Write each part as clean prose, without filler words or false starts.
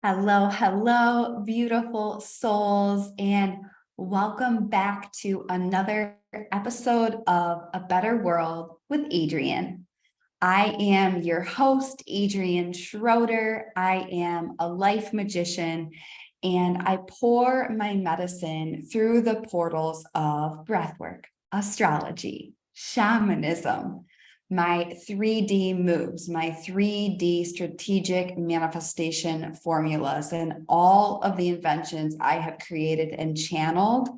Hello, hello, beautiful souls, and welcome back to another episode of A Better World with Adrienne. I am your host, Adrienne Schroeder. I am a life magician, and I pour my medicine through the portals of breathwork, astrology, shamanism, my 3D moves, my 3D strategic manifestation formulas, and all of the inventions I have created and channeled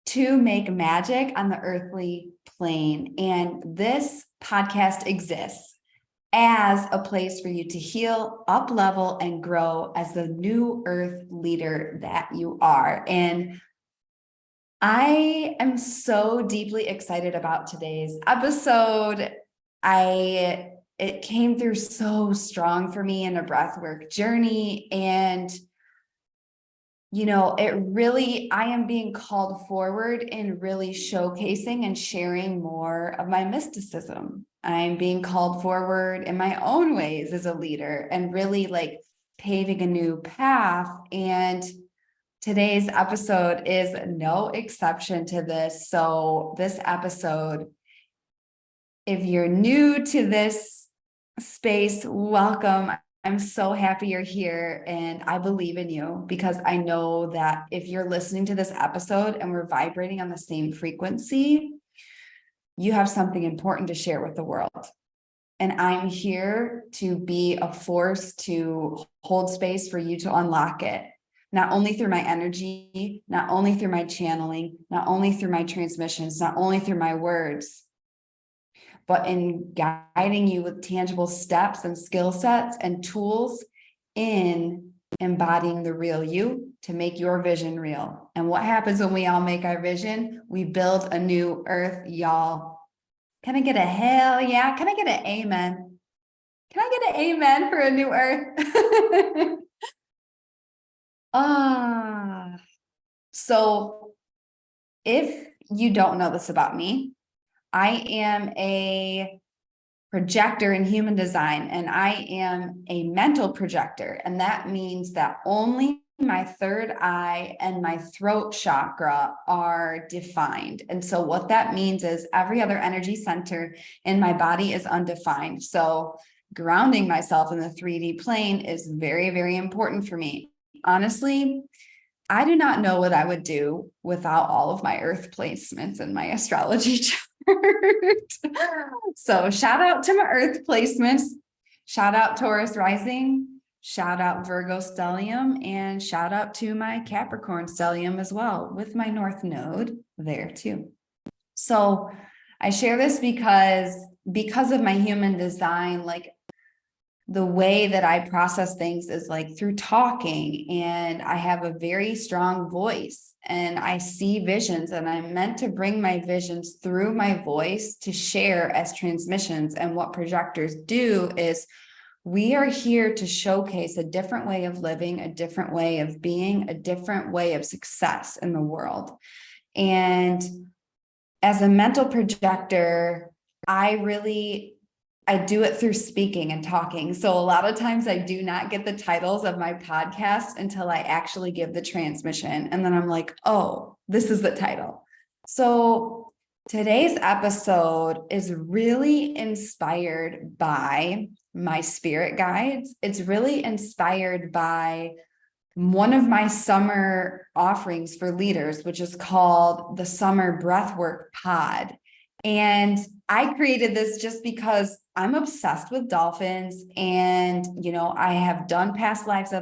to make magic on the earthly plane. And this podcast exists as a place for you to heal, up level, and grow as the new earth leader that you are. And I am so deeply excited about today's episode. It came through so strong for me in a breathwork journey. And I am being called forward in really showcasing and sharing more of my mysticism. I'm being called forward in my own ways as a leader and really like paving a new path. And today's episode is no exception to this. So this episode, if you're new to this space, welcome. I'm so happy you're here, and I believe in you because I know that if you're listening to this episode and we're vibrating on the same frequency, you have something important to share with the world. And I'm here to be a force to hold space for you to unlock it, not only through my energy, not only through my channeling, not only through my transmissions, not only through my words, but in guiding you with tangible steps and skill sets and tools in embodying the real you to make your vision real. And what happens when we all make our vision? We build a new earth, y'all. Can I get a hell yeah? Can I get an amen? Can I get an amen for a new earth? So if you don't know this about me, I am a projector in human design, and I am a mental projector. And that means that only my third eye and my throat chakra are defined. And so what that means is every other energy center in my body is undefined. So grounding myself in the 3D plane is very, very important for me. Honestly, I do not know what I would do without all of my earth placements in my astrology chart. So shout out to my earth placements, shout out Taurus rising, shout out Virgo stellium, and shout out to my Capricorn stellium as well with my north node there too. So I share this because of my human design, like the way that I process things is like through talking, and I have a very strong voice and I see visions, and I'm meant to bring my visions through my voice to share as transmissions. And what projectors do is we are here to showcase a different way of living, a different way of being, a different way of success in the world. And as a mental projector, I do it through speaking and talking. So a lot of times I do not get the titles of my podcast until I actually give the transmission. And then I'm like, oh, this is the title. So today's episode is really inspired by my spirit guides. It's really inspired by one of my summer offerings for leaders, which is called the Summer Breathwork Pod. And I created this just because I'm obsessed with dolphins. And, I have done past lives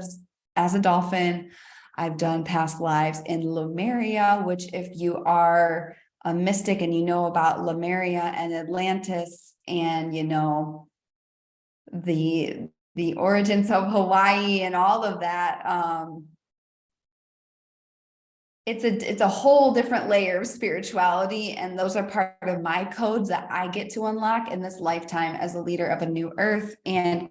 as a dolphin. I've done past lives in Lemuria, which if you are a mystic and you know about Lemuria and Atlantis and, the origins of Hawaii and all of that, it's a whole different layer of spirituality. And those are part of my codes that I get to unlock in this lifetime as a leader of a new earth. And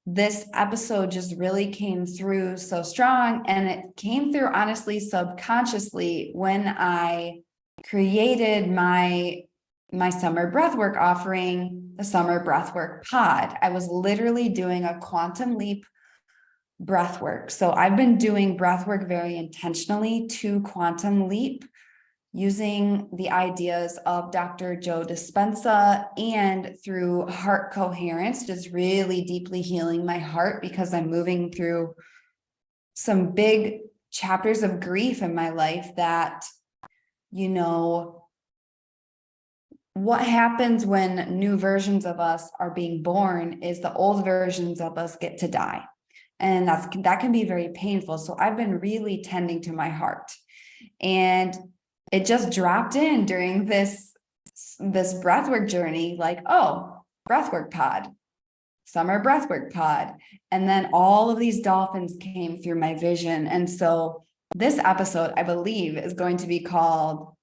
this episode just really came through so strong. And it came through, honestly, subconsciously when I created my summer breathwork offering, the Summer Breathwork Pod. I was literally doing a quantum leap breath work. So I've been doing breath work very intentionally to quantum leap, using the ideas of Dr. Joe Dispenza and through heart coherence, just really deeply healing my heart because I'm moving through some big chapters of grief in my life that, you know, what happens when new versions of us are being born is the old versions of us get to die. And that can be very painful. So I've been really tending to my heart. And it just dropped in during this breathwork journey, like, oh, breathwork pod, summer breathwork pod. And then all of these dolphins came through my vision. And so this episode, I believe, is going to be called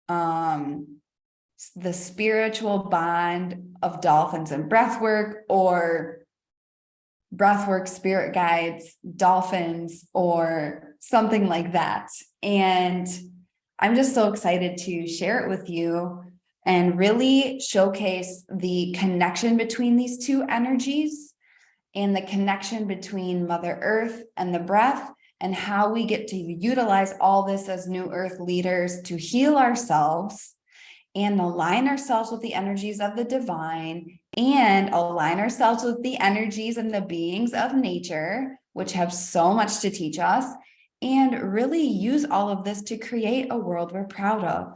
the spiritual bond of dolphins and breathwork, or breathwork spirit guides, dolphins, or something like that. And I'm just so excited to share it with you and really showcase the connection between these two energies and the connection between Mother Earth and the breath, and how we get to utilize all this as New Earth leaders to heal ourselves and align ourselves with the energies of the divine and align ourselves with the energies and the beings of nature, which have so much to teach us, and really use all of this to create a world we're proud of.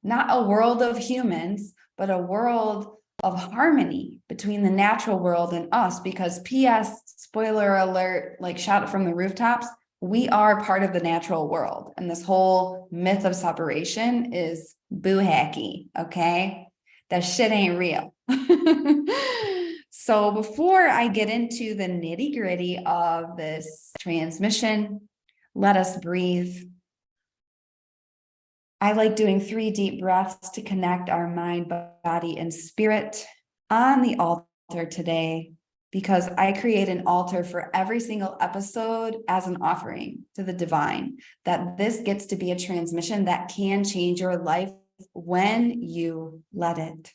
Not a world of humans, but a world of harmony between the natural world and us, because PS, spoiler alert, like shout it from the rooftops, we are part of the natural world. And this whole myth of separation is boo hacky, okay? That shit ain't real. So before I get into the nitty gritty of this transmission, let us breathe. I like doing 3 deep breaths to connect our mind, body, and spirit on the altar today, because I create an altar for every single episode as an offering to the divine, that this gets to be a transmission that can change your life when you let it.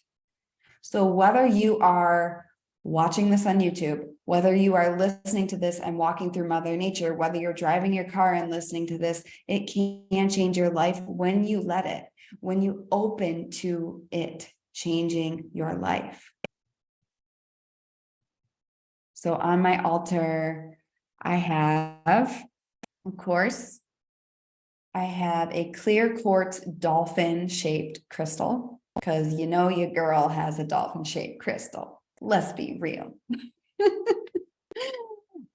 So whether you are watching this on YouTube, whether you are listening to this and walking through Mother Nature, whether you're driving your car and listening to this, it can change your life when you let it, when you open to it changing your life. So on my altar, I have, of course, I have a clear quartz dolphin shaped crystal, because you know your girl has a dolphin shaped crystal. Let's be real.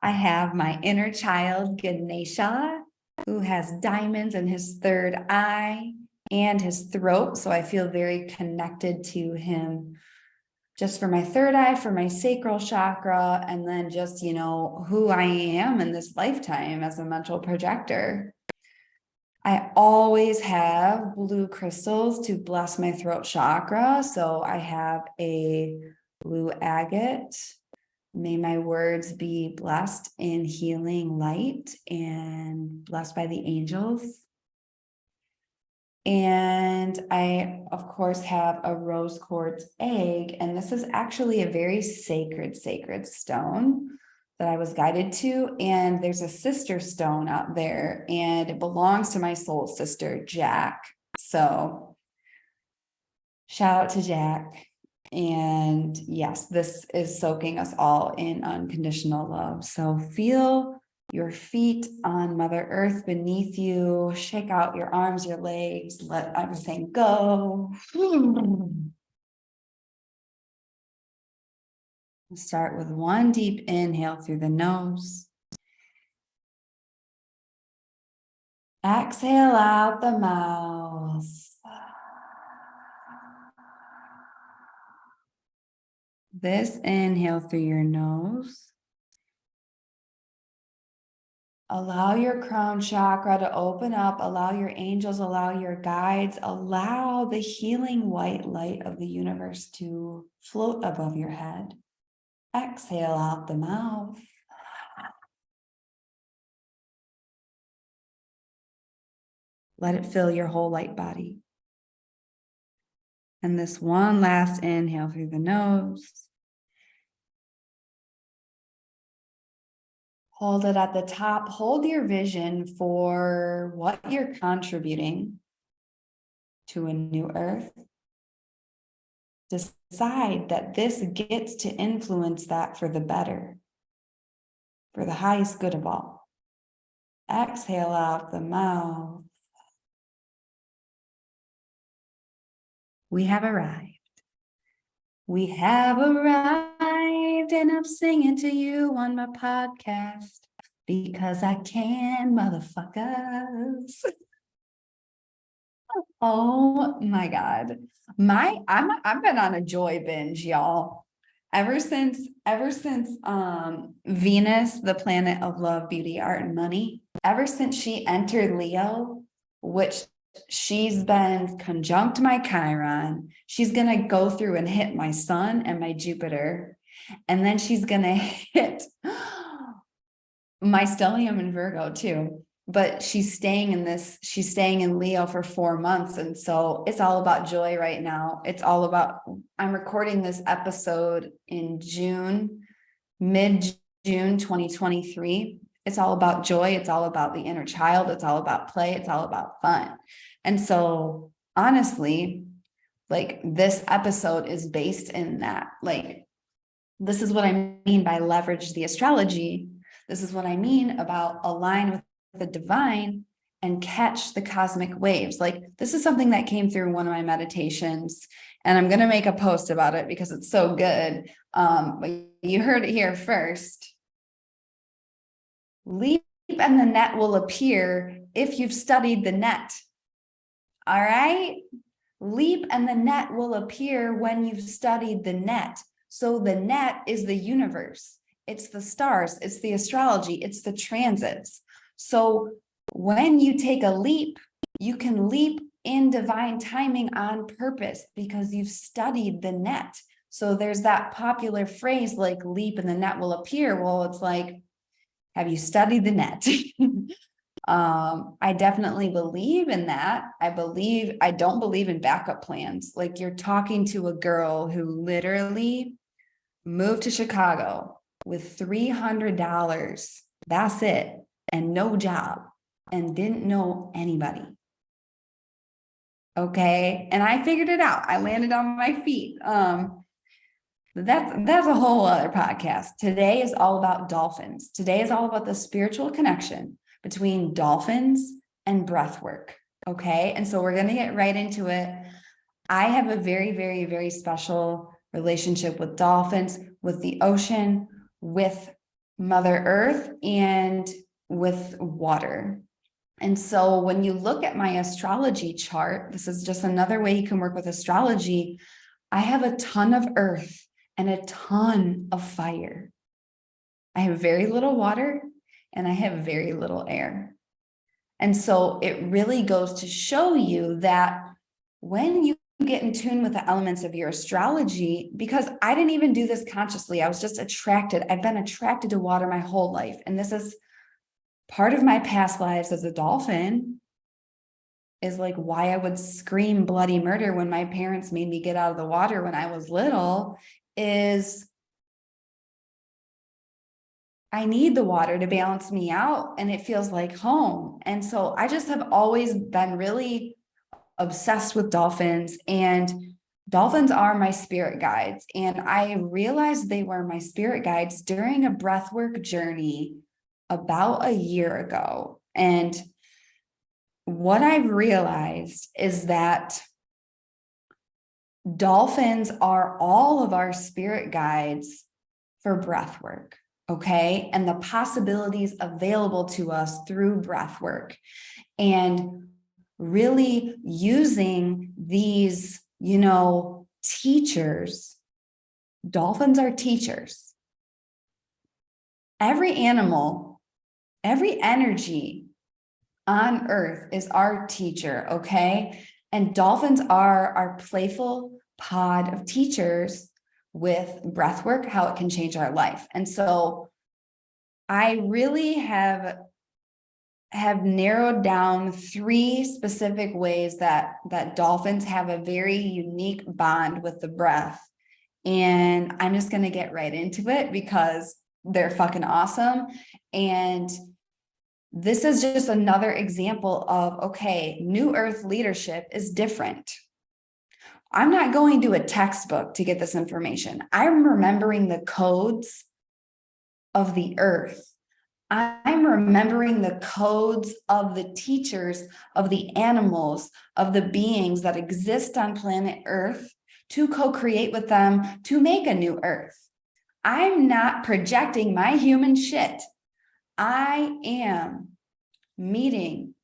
I have my inner child, Ganesha, who has diamonds in his third eye and his throat. So I feel very connected to him just for my third eye, for my sacral chakra, and then just, you know, who I am in this lifetime as a mental projector. I always have blue crystals to bless my throat chakra. So I have a blue agate. May my words be blessed in healing light and blessed by the angels. And I, of course, have a rose quartz egg. And this is actually a very sacred stone that I was guided to. And there's a sister stone out there, and it belongs to my soul sister, Jack. So shout out to Jack. And yes, this is soaking us all in unconditional love. So feel your feet on Mother Earth beneath you. Shake out your arms, your legs, let everything go. Start with one deep inhale through the nose. Exhale out the mouth. This inhale through your nose. Allow your crown chakra to open up. Allow your angels, allow your guides, allow the healing white light of the universe to float above your head. Exhale out the mouth. Let it fill your whole light body. And this one last inhale through the nose. Hold it at the top. Hold your vision for what you're contributing to a new earth. Decide that this gets to influence that for the better, for the highest good of all. Exhale out the mouth. We have arrived. We have arrived, and I'm singing to you on my podcast because I can, motherfuckers. Oh my God. I've been on a joy binge, y'all. Ever since Venus, the planet of love, beauty, art, and money, ever since she entered Leo, which she's been conjunct my Chiron, she's gonna go through and hit my Sun and my Jupiter, and then she's gonna hit my stellium in Virgo too. But she's staying in Leo for 4 months. And so it's all about joy right now. I'm recording this episode in mid-June 2023. It's all about joy. It's all about the inner child. It's all about play. It's all about fun. And so honestly, like this episode is based in that. Like, this is what I mean by leverage the astrology. This is what I mean about align with the divine and catch the cosmic waves. Like, this is something that came through one of my meditations, and I'm going to make a post about it because it's so good. But you heard it here first. Leap and the net will appear if you've studied the net. All right. Leap and the net will appear when you've studied the net. So the net is the universe. It's the stars. It's the astrology. It's the transits. So when you take a leap, you can leap in divine timing on purpose because you've studied the net. So there's that popular phrase like leap and the net will appear. Well, it's like, have you studied the net? I definitely believe in that. I don't believe in backup plans. Like, you're talking to a girl who literally moved to Chicago with $300. That's it. And no job, and didn't know anybody. Okay. And I figured it out. I landed on my feet. That's a whole other podcast. Today is all about dolphins. Today is all about the spiritual connection between dolphins and breathwork. Okay. And so we're going to get right into it. I have a very, very, very special relationship with dolphins, with the ocean, with Mother Earth, and with water. And so when you look at my astrology chart, this is just another way you can work with astrology. I have a ton of earth and a ton of fire. I have very little water and I have very little air. And so it really goes to show you that when you get in tune with the elements of your astrology, because I didn't even do this consciously, I was just attracted. I've been attracted to water my whole life. And this is part of my past lives as a dolphin, is like why I would scream bloody murder when my parents made me get out of the water when I was little, is I need the water to balance me out and it feels like home. And so I just have always been really obsessed with dolphins, and dolphins are my spirit guides. And I realized they were my spirit guides during a breathwork journey about a year ago. And what I've realized is that dolphins are all of our spirit guides for breathwork. Okay. And the possibilities available to us through breathwork, and really using these, teachers. Dolphins are teachers. Every animal, every energy on earth is our teacher, okay? And dolphins are our playful pod of teachers with breathwork, how it can change our life. And so I really have narrowed down 3 specific ways that dolphins have a very unique bond with the breath. And I'm just going to get right into it because they're fucking awesome. And this is just another example of, okay, New Earth leadership is different. I'm not going to a textbook to get this information. I'm remembering the codes of the earth. I'm remembering the codes of the teachers, of the animals, of the beings that exist on planet Earth to co-create with them to make a new earth. I'm not projecting my human shit. I am meeting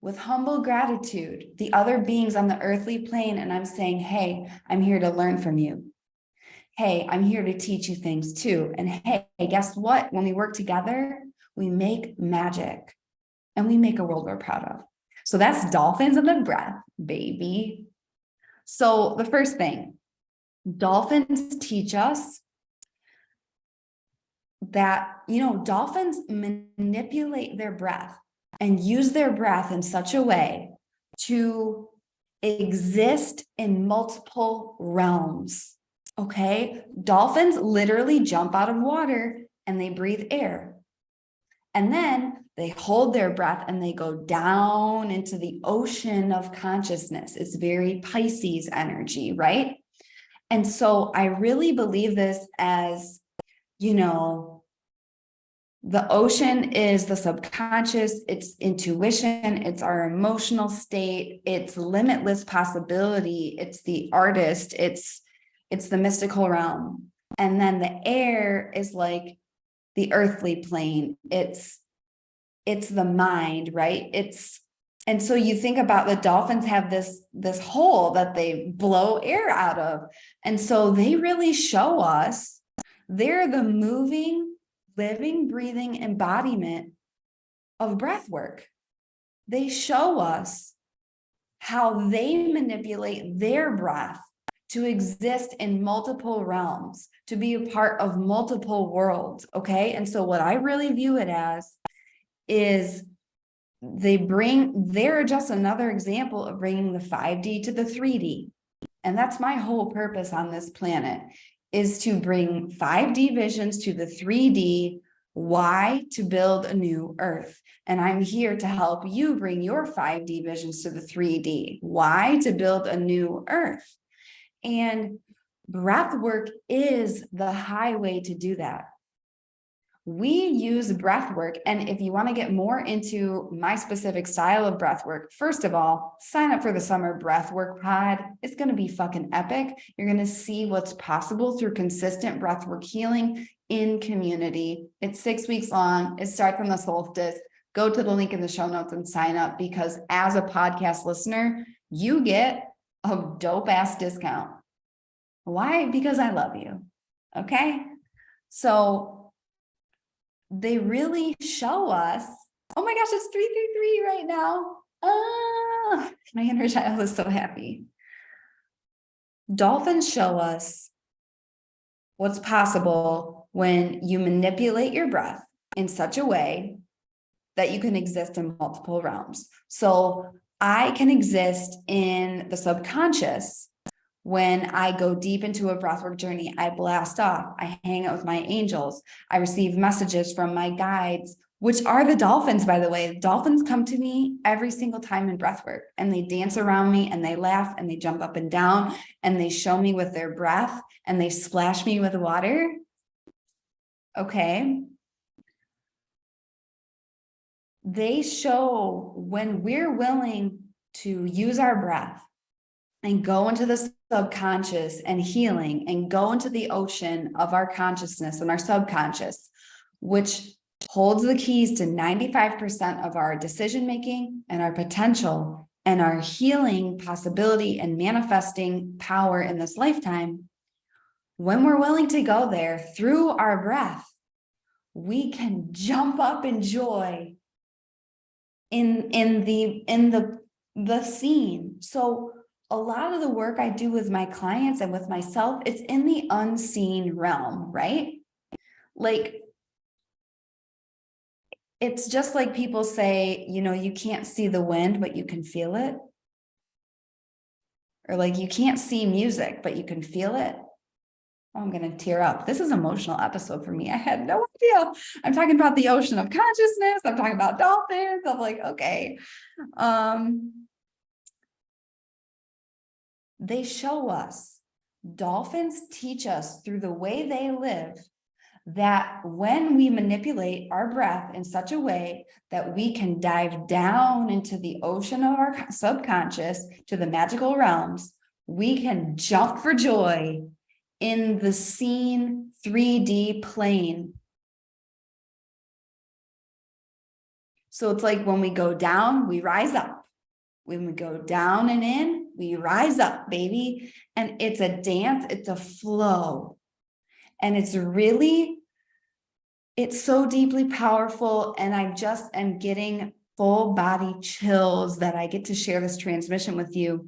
with humble gratitude the other beings on the earthly plane, and I'm saying, hey, I'm here to learn from you. Hey, I'm here to teach you things too. And hey, guess what? When we work together, we make magic and we make a world we're proud of. So that's dolphins and the breath, baby. So the first thing, dolphins teach us that, dolphins manipulate their breath and use their breath in such a way to exist in multiple realms. Okay, dolphins literally jump out of water and they breathe air. And then they hold their breath and they go down into the ocean of consciousness. It's very Pisces energy, right? And so I really believe this as, the ocean is the subconscious, it's intuition, it's our emotional state, it's limitless possibility, it's the artist, it's the mystical realm. And then the air is like the earthly plane. It's the mind, right? And so you think about the dolphins have this hole that they blow air out of. And so they really show us they're the moving, living, breathing embodiment of breath work. They show us how they manipulate their breath to exist in multiple realms, to be a part of multiple worlds, okay? And so what I really view it as is they're just another example of bringing the 5D to the 3D. And that's my whole purpose on this planet, is to bring 5D visions to the 3D. Why? To build a new earth. And I'm here to help you bring your 5D visions to the 3D. Why? To build a new earth. And breath work is the highway to do that. We use breath work. And if you want to get more into my specific style of breath work, first of all, sign up for the summer breath work pod. It's going to be fucking epic. You're going to see what's possible through consistent breath work healing in community. It's 6 weeks long. It starts on the solstice. Go to the link in the show notes and sign up, because as a podcast listener, you get a dope ass discount. Why? Because I love you. Okay. So they really show us, oh my gosh, it's 333 right now. My inner child is so happy. Dolphins show us what's possible when you manipulate your breath in such a way that you can exist in multiple realms. So I can exist in the subconscious. When I go deep into a breathwork journey, I blast off, I hang out with my angels, I receive messages from my guides, which are the dolphins, by the way. The dolphins come to me every single time in breathwork, and they dance around me and they laugh and they jump up and down and they show me with their breath and they splash me with water. Okay. They show when we're willing to use our breath and go into the subconscious and healing and go into the ocean of our consciousness and our subconscious, which holds the keys to 95% of our decision making and our potential and our healing possibility and manifesting power in this lifetime. When we're willing to go there through our breath, we can jump up in joy in the scene. So a lot of the work I do with my clients and with myself, it's in the unseen realm, right? Like, it's just like people say, you can't see the wind, but you can feel it. Or like, you can't see music, but you can feel it. Oh, I'm going to tear up. This is an emotional episode for me. I had no idea. I'm talking about the ocean of consciousness. I'm talking about dolphins. I'm like, okay. They show us, dolphins teach us through the way they live, that when we manipulate our breath in such a way that we can dive down into the ocean of our subconscious to the magical realms, we can jump for joy in the seen 3D plane. So it's like when we go down, we rise up. When we go down and in, we rise up, baby. And it's a dance, it's a flow. And it's so deeply powerful. And I just am getting full body chills that I get to share this transmission with you.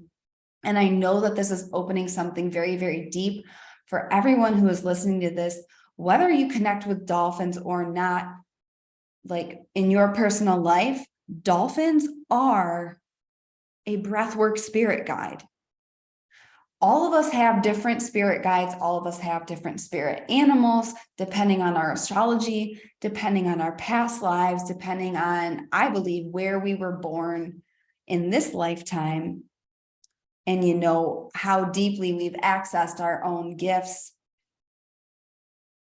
And I know that this is opening something very, very deep for everyone who is listening to this, whether you connect with dolphins or not. Like in your personal life, dolphins are a breathwork spirit guide. All of us have different spirit guides. All of us have different spirit animals, depending on our astrology, depending on our past lives, depending on, I believe, where we were born in this lifetime. And you know, how deeply we've accessed our own gifts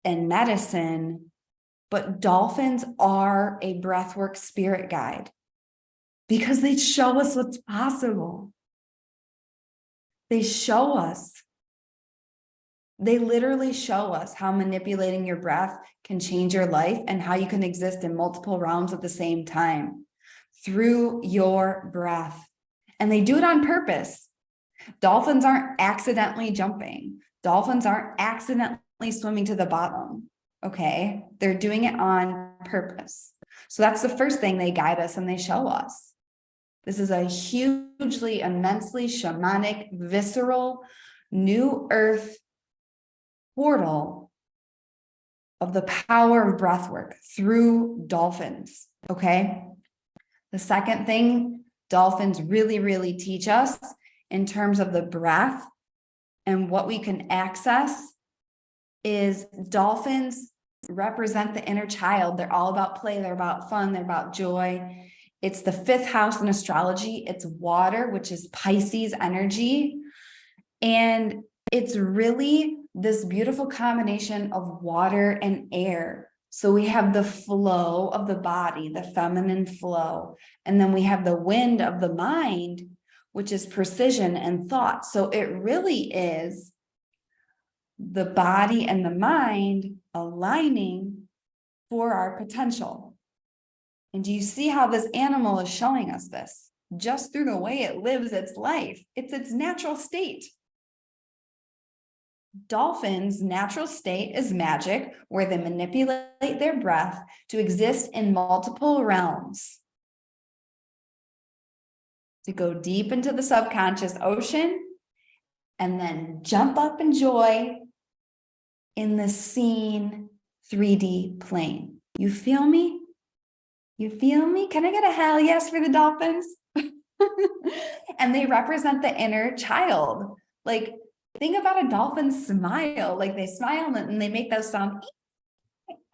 and medicine. But dolphins are a breathwork spirit guide because they show us what's possible. They show us. They literally show us how manipulating your breath can change your life and how you can exist in multiple realms at the same time through your breath. And they do it on purpose. Dolphins aren't accidentally jumping. Dolphins aren't accidentally swimming to the bottom. Okay, they're doing it on purpose. So that's the first thing they guide us and they show us. This is a hugely, immensely shamanic, visceral, new earth portal of the power of breathwork through dolphins. Okay. The second thing dolphins really, really teach us in terms of the breath and what we can access is dolphins represent the inner child. They're all about play. They're about fun. They're about joy. It's the fifth house in astrology. It's water, which is Pisces energy. And it's really this beautiful combination of water and air. So we have the flow of the body, the feminine flow. And then we have the wind of the mind, which is precision and thought. So it really is the body and the mind aligning for our potential. And do you see how this animal is showing us this? Just through the way it lives its life. It's its natural state. Dolphins' natural state is magic, where they manipulate their breath to exist in multiple realms. To go deep into the subconscious ocean and then jump up in joy in the seen 3D plane. You feel me? You feel me? Can I get a hell yes for the dolphins? And they represent the inner child. Like, think about a dolphin smile. Like they smile and they make that sound.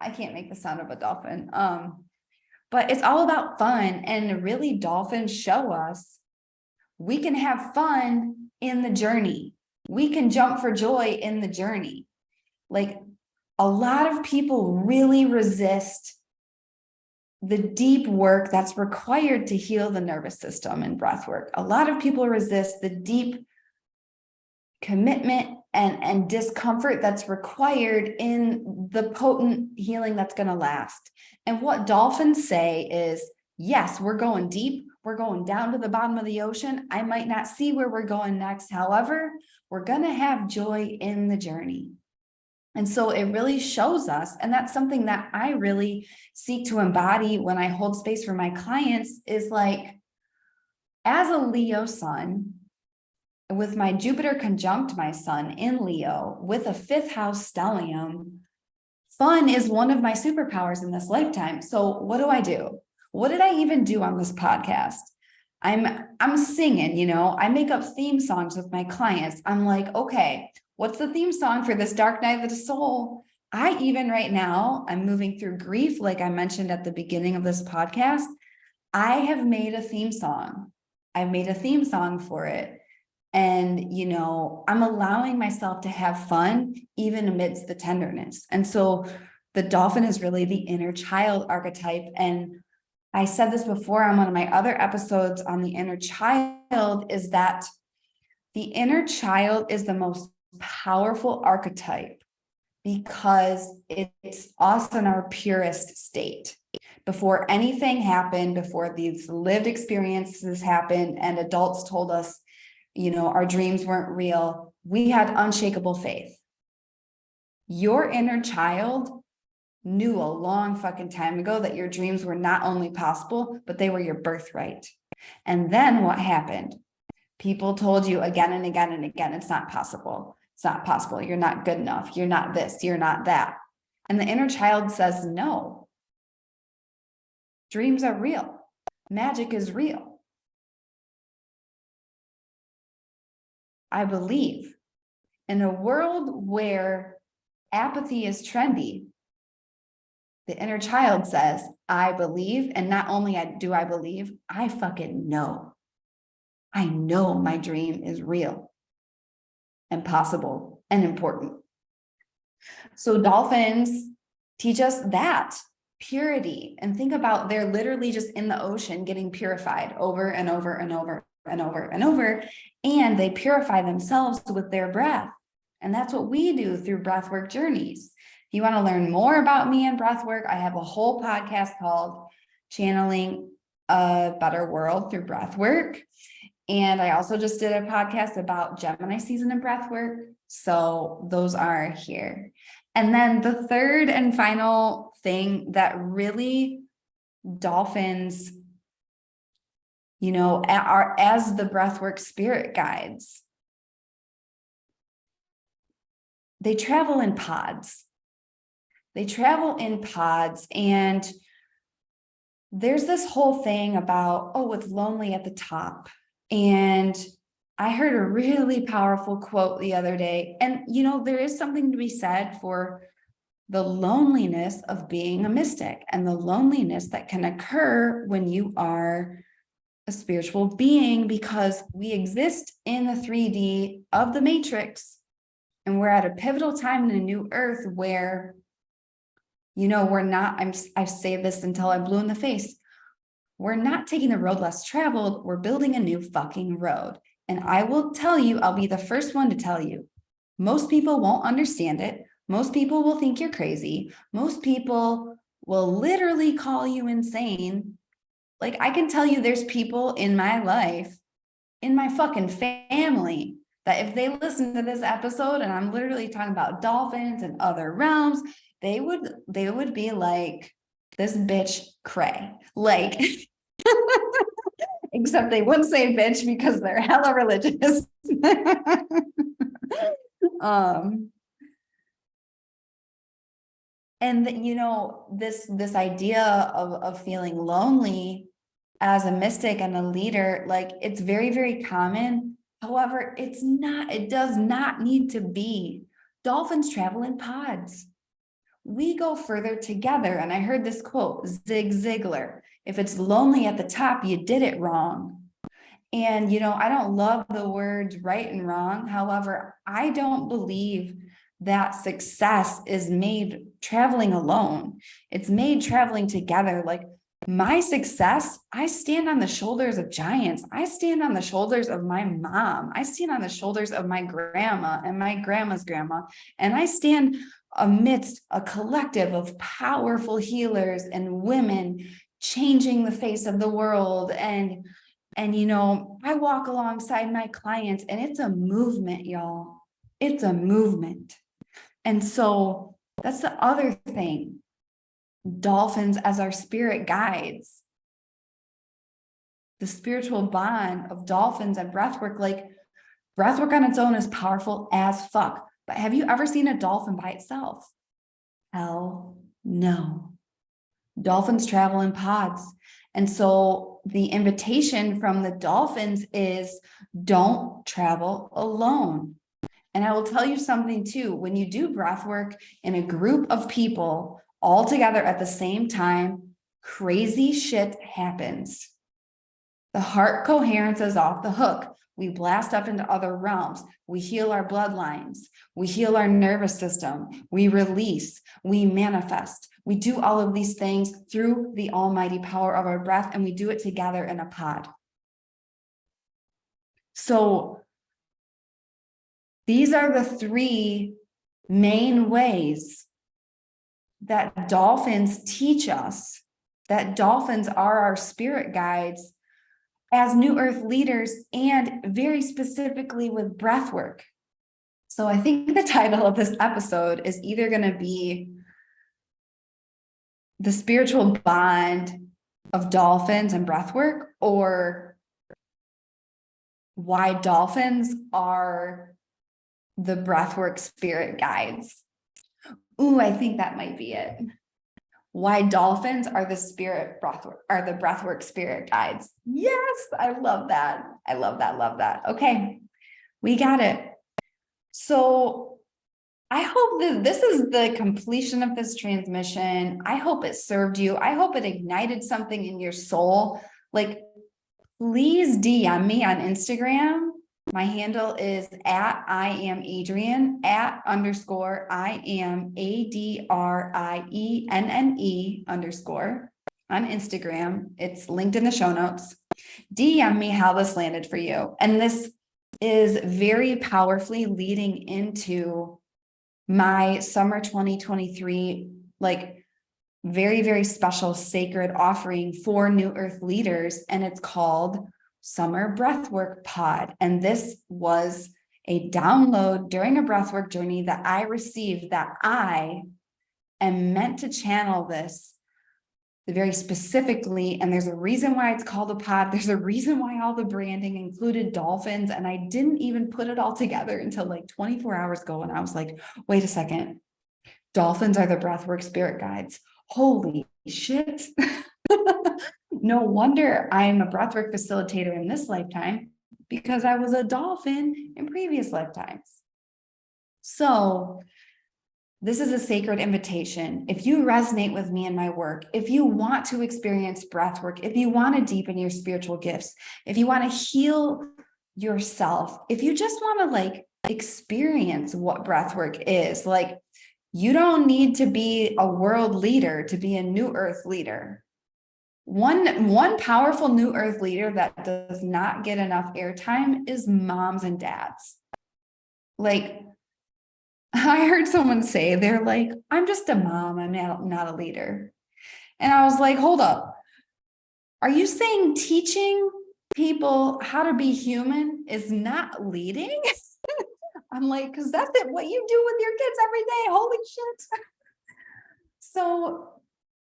I can't make the sound of a dolphin. But it's all about fun. And really, dolphins show us we can have fun in the journey. We can jump for joy in the journey. Like a lot of people really resist the deep work that's required to heal the nervous system and breath work. A lot of people resist the deep commitment and discomfort that's required in the potent healing that's going to last. And what dolphins say is, yes, we're going deep. We're going down to the bottom of the ocean. I might not see where we're going next. However, we're going to have joy in the journey. And so it really shows us, and that's something that I really seek to embody when I hold space for my clients, is like, as a Leo sun, with my Jupiter conjunct my sun in Leo, with a fifth house stellium, fun is one of my superpowers in this lifetime. So what do? What did I even do on this podcast? I'm singing, I make up theme songs with my clients. I'm like, okay, What's the theme song for this dark night of the soul? I even right now, I'm moving through grief, like I mentioned at the beginning of this podcast. I have made a theme song. I've made a theme song for it. And, I'm allowing myself to have fun even amidst the tenderness. And so the dolphin is really the inner child archetype. And I said this before on one of my other episodes on the inner child, is that the inner child is the most powerful archetype because it's us in our purest state. Before anything happened, before these lived experiences happened, and adults told us, our dreams weren't real, we had unshakable faith. Your inner child knew a long fucking time ago that your dreams were not only possible, but they were your birthright. And then what happened? People told you again and again and again, it's not possible. It's not possible. You're not good enough. You're not this. You're not that. And the inner child says, no. Dreams are real. Magic is real. I believe in a world where apathy is trendy. The inner child says, I believe. And not only do I believe, I fucking know. I know my dream is real and possible and important. So dolphins teach us that purity. And think about, they're literally just in the ocean getting purified over and over and over and over and over. And they purify themselves with their breath. And that's what we do through breathwork journeys. If you want to learn more about me and breathwork, I have a whole podcast called Channeling a Better World Through Breathwork. And I also just did a podcast about Gemini season and breathwork. So those are here. And then the third and final thing that really dolphins, are as the breathwork spirit guides. They travel in pods. And there's this whole thing about, it's lonely at the top. And I heard a really powerful quote the other day. And, there is something to be said for the loneliness of being a mystic and the loneliness that can occur when you are a spiritual being, because we exist in the 3D of the matrix. And we're at a pivotal time in a new earth where, we're not, I say this until I'm blue in the face. We're not taking the road less traveled. We're building a new fucking road. And I will tell you, I'll be the first one to tell you, most people won't understand it. Most people will think you're crazy. Most people will literally call you insane. Like, I can tell you there's people in my life, in my fucking family, that if they listen to this episode, and I'm literally talking about dolphins and other realms, they would be like, this bitch cray. Like, except they wouldn't say bitch because they're hella religious. And this idea of feeling lonely as a mystic and a leader, like, it's very, very common. However, it does not need to be. Dolphins travel in pods. We go further together. And I heard this quote, Zig Ziglar, if it's lonely at the top, you did it wrong. And, I don't love the words right and wrong. However, I don't believe that success is made traveling alone. It's made traveling together. Like, my success, I stand on the shoulders of giants. I stand on the shoulders of my mom. I stand on the shoulders of my grandma and my grandma's grandma. And I stand amidst a collective of powerful healers and women changing the face of the world. And I walk alongside my clients, and it's a movement, y'all. It's a movement. And so that's the other thing. Dolphins as our spirit guides. The spiritual bond of dolphins and breathwork, like, breathwork on its own is powerful as fuck. But have you ever seen a dolphin by itself? Hell no. Dolphins travel in pods. And so the invitation from the dolphins is, don't travel alone. And I will tell you something too, when you do breath work in a group of people all together at the same time, crazy shit happens. The heart coherence is off the hook. We blast up into other realms. We heal our bloodlines. We heal our nervous system. We release. We manifest. We do all of these things through the almighty power of our breath, and we do it together in a pod. So these are the three main ways that dolphins teach us, that dolphins are our spirit guides as new earth leaders, and very specifically with breath work. So I think the title of this episode is either going to be the spiritual bond of dolphins and breath work, or why dolphins are the breathwork spirit guides. Ooh, I think that might be it. Why dolphins are the breathwork spirit guides. Yes, I love that. I love that, love that. Okay, we got it. So I hope that this is the completion of this transmission. I hope it served you. I hope it ignited something in your soul. Like, please DM me on Instagram. My handle is @IamAdrienne, @_IamAdrienne_ on Instagram. It's linked in the show notes. DM me how this landed for you. And this is very powerfully leading into my summer 2023, like very, very special sacred offering for new earth leaders. And it's called Summer Breathwork Pod. And this was a download during a breathwork journey that I received, that I am meant to channel this very specifically. And there's a reason why it's called a pod. There's a reason why all the branding included dolphins. And I didn't even put it all together until like 24 hours ago. And I was like, wait a second, dolphins are the breathwork spirit guides. Holy shit. No wonder I'm a breathwork facilitator in this lifetime, because I was a dolphin in previous lifetimes. So this is a sacred invitation. If you resonate with me and my work, if you want to experience breathwork, if you want to deepen your spiritual gifts, if you want to heal yourself, if you just want to like experience what breathwork is, like, you don't need to be a world leader to be a new earth leader. One powerful new earth leader that does not get enough airtime is moms and dads. Like, I heard someone say, they're like, I'm just a mom, I'm not a leader. And I was like, hold up. Are you saying teaching people how to be human is not leading? I'm like, because that's it, what you do with your kids every day. Holy shit. So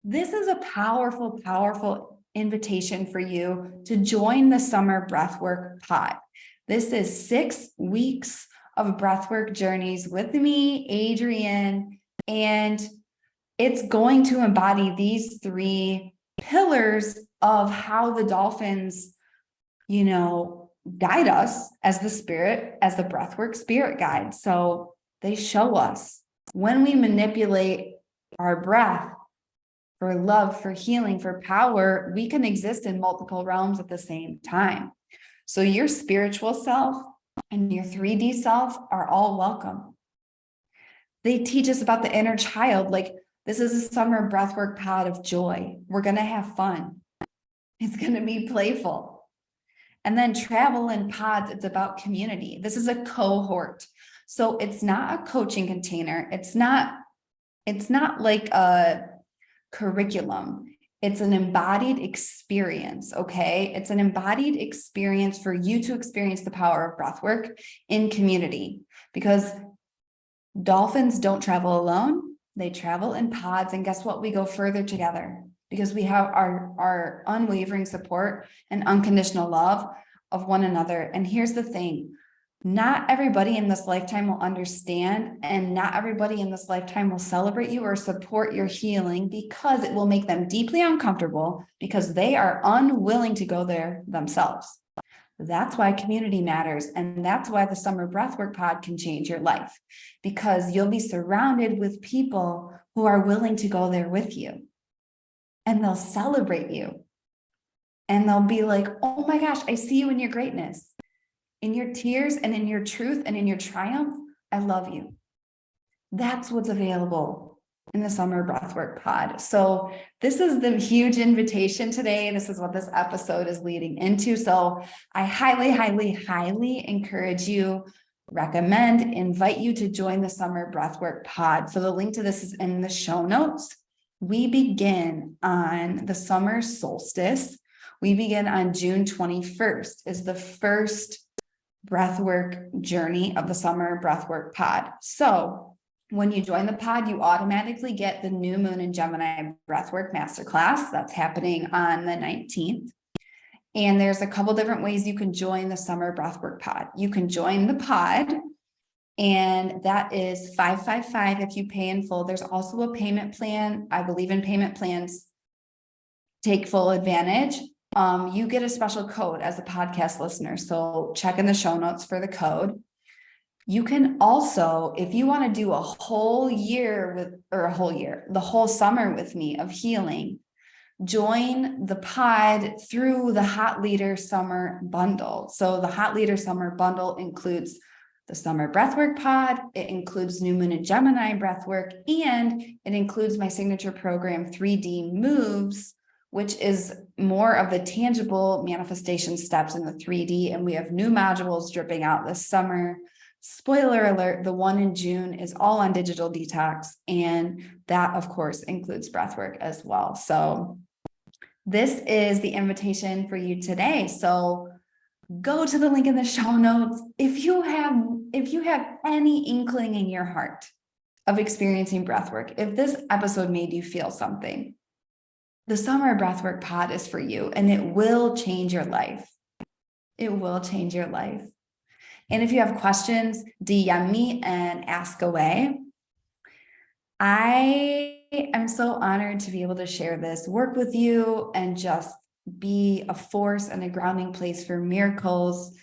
this is a powerful, powerful invitation for you to join the Summer Breathwork Pod. This is 6 weeks of breathwork journeys with me, Adrienne, and it's going to embody these 3 pillars of how the dolphins, guide us as the spirit, as the breathwork spirit guide. So they show us when we manipulate our breath for love, for healing, for power, we can exist in multiple realms at the same time. So your spiritual self and your 3D self are all welcome. They teach us about the inner child. Like, this is a summer breathwork pod of joy. We're going to have fun. It's going to be playful. And then travel in pods, it's about community. This is a cohort. So it's not a coaching container. It's not like a curriculum. It's an embodied experience, okay? It's an embodied experience for you to experience the power of breathwork in community, because dolphins don't travel alone. They travel in pods, and guess what? We go further together because we have our unwavering support and unconditional love of one another. And here's the thing. Not everybody in this lifetime will understand, and not everybody in this lifetime will celebrate you or support your healing, because it will make them deeply uncomfortable because they are unwilling to go there themselves. That's why community matters. And that's why the Summer Breathwork Pod can change your life, because you'll be surrounded with people who are willing to go there with you, and they'll celebrate you. And they'll be like, oh my gosh, I see you in your greatness, in your tears and in your truth and in your triumph. I love you. That's what's available in the Summer Breathwork Pod. So this is the huge invitation today. This is what this episode is leading into. So I highly, highly, highly encourage you, recommend, invite you to join the Summer Breathwork Pod. So the link to this is in the show notes. We begin on the summer solstice. We begin on June 21st is the first breathwork journey of the Summer Breathwork Pod. So when you join the pod, you automatically get the New Moon in Gemini Breathwork Masterclass. That's happening on the 19th. And there's a couple different ways you can join the Summer Breathwork Pod. You can join the pod, and that is $555 if you pay in full. There's also a payment plan. I believe in payment plans. Take full advantage. You get a special code as a podcast listener. So check in the show notes for the code. You can also, if you want to do the whole summer with me of healing, join the pod through the Hot Leader Summer Bundle. So the Hot Leader Summer Bundle includes the Summer Breathwork Pod, it includes New Moon and Gemini Breathwork, and it includes my signature program, 3D Moves, which is more of the tangible manifestation steps in the 3D. And we have new modules dripping out this summer. Spoiler alert, the one in June is all on digital detox, and that, of course, includes breathwork as well. So this is the invitation for you today. So go to the link in the show notes. If you have any inkling in your heart of experiencing breathwork, if this episode made you feel something, the Summer Breathwork Pod is for you, and it will change your life. It will change your life. And if you have questions, DM me and ask away. I am so honored to be able to share this work with you and just be a force and a grounding place for miracles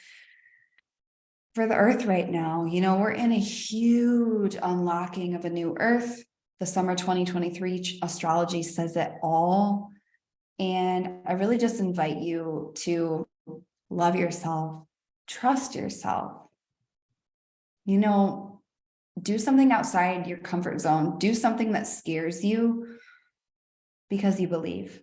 for the earth right now. You know, we're in a huge unlocking of a new earth. The summer 2023 astrology says it all. And I really just invite you to love yourself. Trust yourself. You know, do something outside your comfort zone. Do something that scares you because you believe.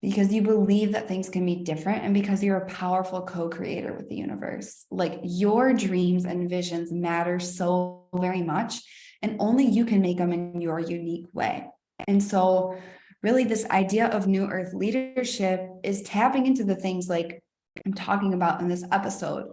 Because you believe that things can be different, and because you're a powerful co-creator with the universe. Like, your dreams and visions matter so very much, and only you can make them in your unique way. And so really this idea of New Earth leadership is tapping into the things like I'm talking about in this episode,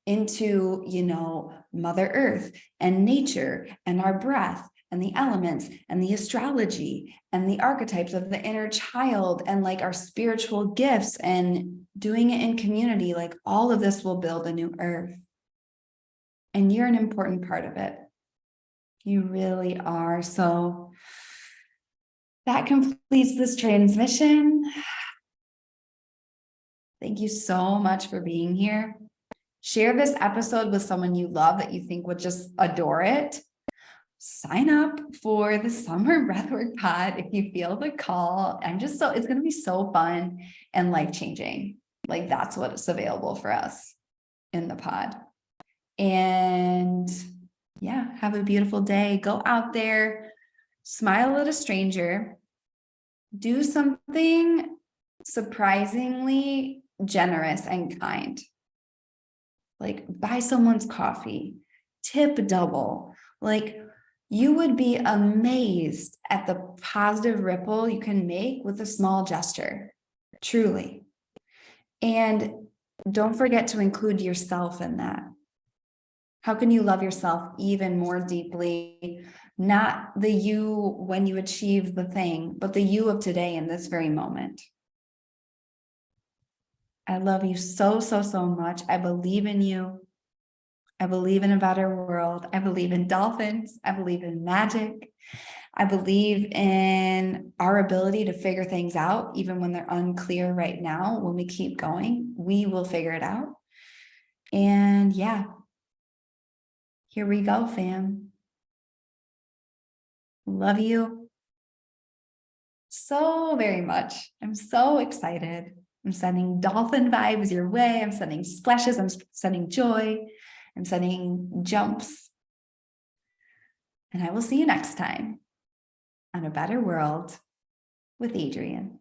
into, you know, Mother Earth and nature and our breath and the elements and the astrology and the archetypes of the inner child and like our spiritual gifts and doing it in community. Like, all of this will build a new earth. And you're an important part of it. You really are. So that completes this transmission. Thank you so much for being here. Share this episode with someone you love that you think would just adore it. Sign up for the Summer Breathwork Pod if you feel the call. It's going to be so fun and life-changing. Like, that's what's available for us in the pod. And yeah, have a beautiful day. Go out there, smile at a stranger, do something surprisingly generous and kind. Like, buy someone's coffee, tip double. Like, you would be amazed at the positive ripple you can make with a small gesture, truly. And don't forget to include yourself in that. How can you love yourself even more deeply? Not the you when you achieve the thing, but the you of today in this very moment. I love you so, so, so much. I believe in you. I believe in a better world. I believe in dolphins. I believe in magic. I believe in our ability to figure things out, even when they're unclear right now. When we keep going, we will figure it out. And yeah, here we go, fam. Love you so very much. I'm so excited. I'm sending dolphin vibes your way. I'm sending splashes. I'm sending joy. I'm sending jumps. And I will see you next time on A Better World with Adrienne.